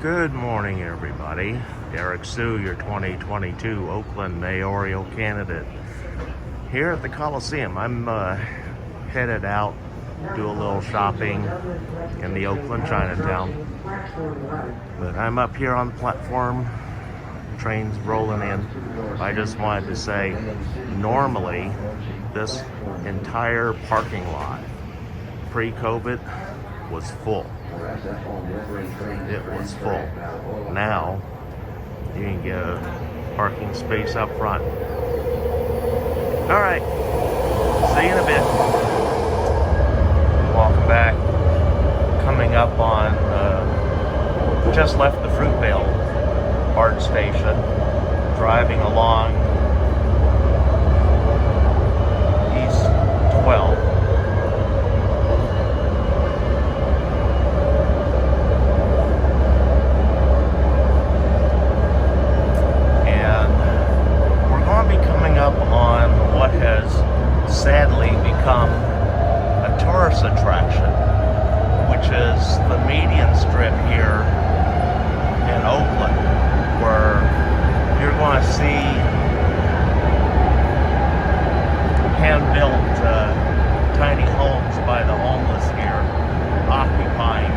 Good morning, everybody. Derek Sue, your 2022 Oakland mayoral candidate. Here at the Coliseum, I'm headed out, do a little shopping in the Oakland Chinatown. But I'm up here on the platform, trains rolling in. I just wanted to say, normally, this entire parking lot, pre-COVID, was full. It was full. Now, you can get a parking space up front. All right, see you in a bit. Welcome back. Coming up on, just left the Fruitvale BART station, driving along East 12. Sadly become a tourist attraction, which is the median strip here in Oakland, where you're going to see hand-built tiny homes by the homeless here occupying.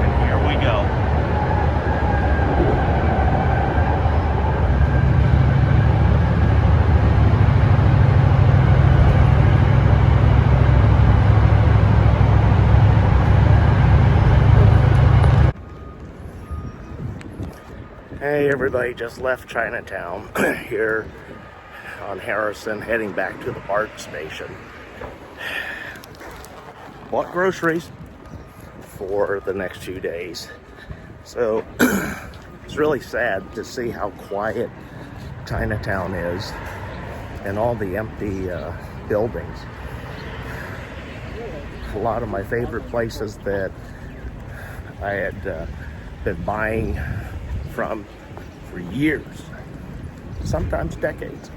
And here we go. Hey everybody, just left Chinatown here on Harrison, heading back to the BART station. Bought groceries for the next few days. So it's really sad to see how quiet Chinatown is and all the empty buildings. A lot of my favorite places that I had been buying from for years, sometimes decades,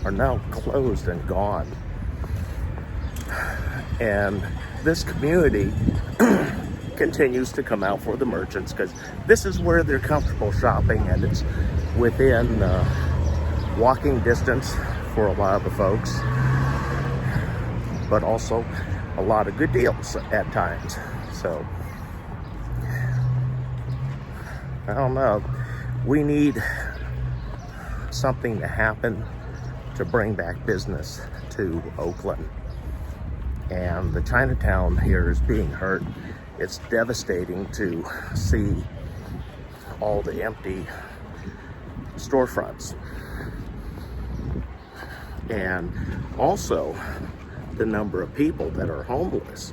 are now closed and gone. And this community continues to come out for the merchants because this is where they're comfortable shopping, and it's within walking distance for a lot of the folks, but also a lot of good deals at times. So I don't know. We need something to happen to bring back business to Oakland. And the Chinatown here is being hurt. It's devastating to see all the empty storefronts. And also the number of people that are homeless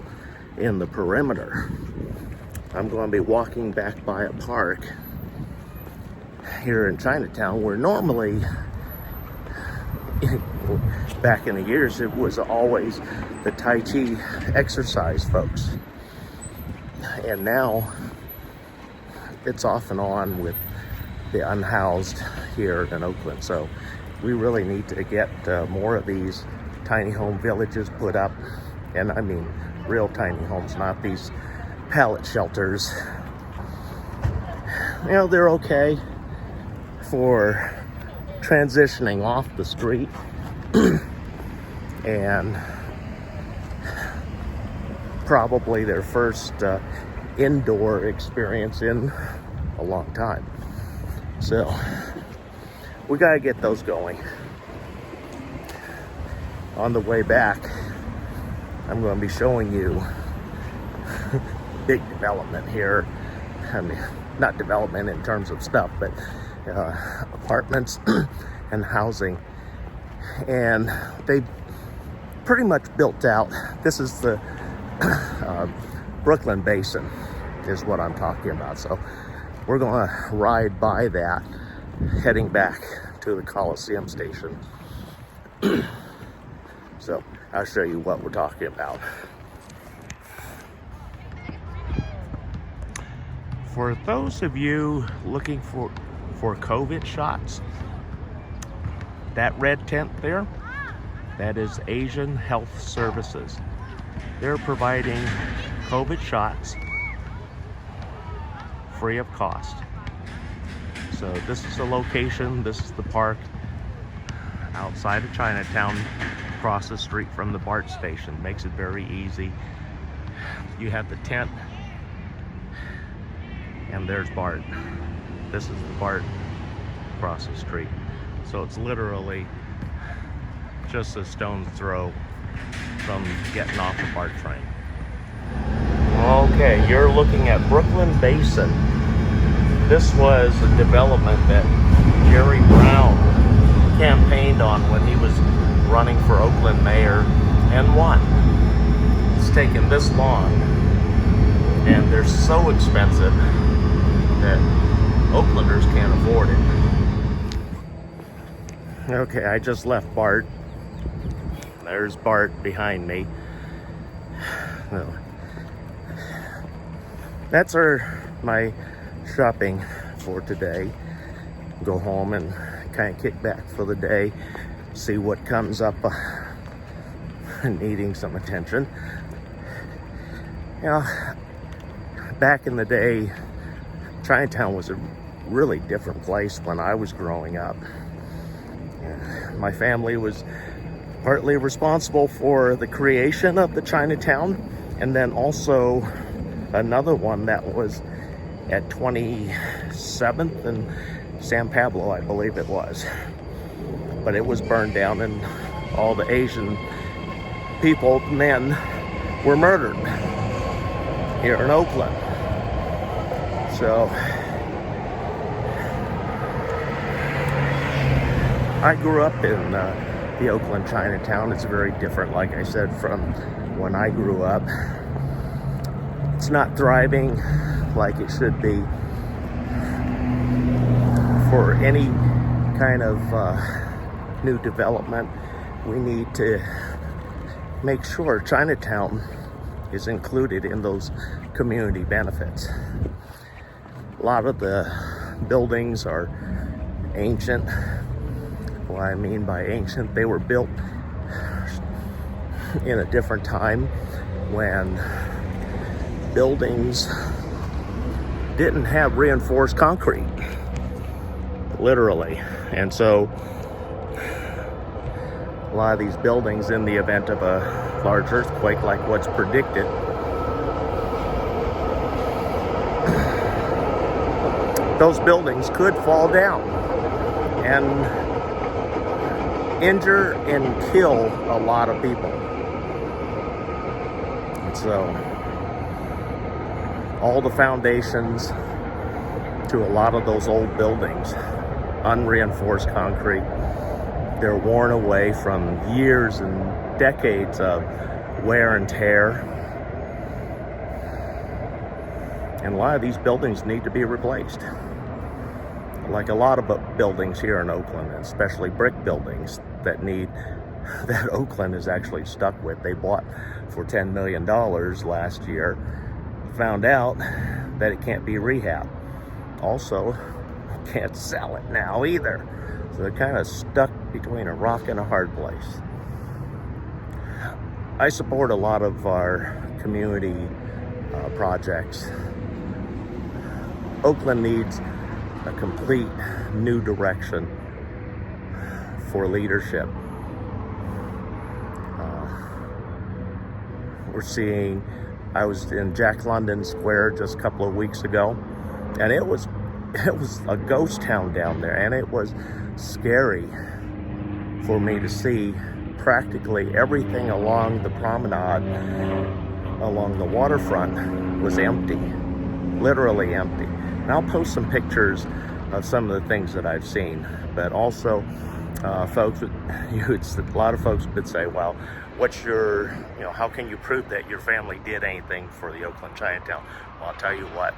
in the perimeter. I'm going to be walking back by a park here in Chinatown where normally, back in the years, it was always the Tai Chi exercise folks. And now it's off and on with the unhoused here in Oakland. So we really need to get more of these tiny home villages put up. And I mean real tiny homes, not these pallet shelters. You know, they're okay for transitioning off the street and probably their first indoor experience in a long time. So we got to get those going. On the way back, I'm going to be showing you big development here. I mean, not development in terms of stuff, but apartments and housing. And they pretty much built out. This is the Brooklyn Basin is what I'm talking about. So we're going to ride by that, heading back to the Coliseum station. So I'll show you what we're talking about. For those of you looking for COVID shots, that red tent there, that is Asian Health Services. They're providing COVID shots free of cost. So this is the location, this is the park outside of Chinatown, across the street from the BART station. Makes it very easy. You have the tent, and there's BART. This is the BART across the street. So it's literally just a stone's throw from getting off the BART train. Okay, you're looking at Brooklyn Basin. This was a development that Jerry Brown campaigned on when he was running for Oakland mayor and won. It's taken this long, and they're so expensive that Oaklanders can't afford it. Okay, I just left BART. There's BART behind me. Well, that's my shopping for today. Go home and kind of kick back for the day, see what comes up needing some attention. You know, back in the day, Chinatown was a really different place when I was growing up. My family was partly responsible for the creation of the Chinatown, and then also another one that was at 27th and San Pablo, I believe it was. But it was burned down, and all the Asian people, men, were murdered here in Oakland. So I grew up in the Oakland Chinatown. It's very different, like I said, from when I grew up. It's not thriving like it should be. For any kind of new development, we need to make sure Chinatown is included in those community benefits. A lot of the buildings are ancient. What I mean by ancient, they were built in a different time when buildings didn't have reinforced concrete, literally. And so a lot of these buildings, in the event of a large earthquake like what's predicted, those buildings could fall down and injure and kill a lot of people. And so all the foundations to a lot of those old buildings, unreinforced concrete, they're worn away from years and decades of wear and tear. And a lot of these buildings need to be replaced. Like a lot of buildings here in Oakland, especially brick buildings that Oakland is actually stuck with. They bought for $10 million last year, found out that it can't be rehabbed. Also, can't sell it now either. So they're kind of stuck between a rock and a hard place. I support a lot of our community projects. Oakland needs a complete new direction for leadership. We're seeing, I was in Jack London Square just a couple of weeks ago, and it was a ghost town down there, and it was scary for me to see practically everything along the promenade, along the waterfront, was empty, literally empty. And I'll post some pictures of some of the things that I've seen, but also folks, a lot of folks would say, well, how can you prove that your family did anything for the Oakland Chinatown? Well, I'll tell you what,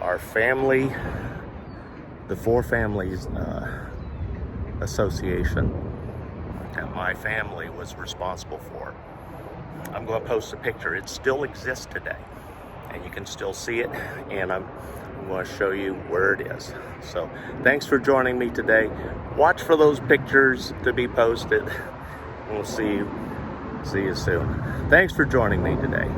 our family, the Four Families Association that my family was responsible for, I'm going to post a picture. It still exists today, and you can still see it, and I'm going to show you where it is. So thanks for joining me today. Watch for those pictures to be posted. We'll see you soon. Thanks for joining me today.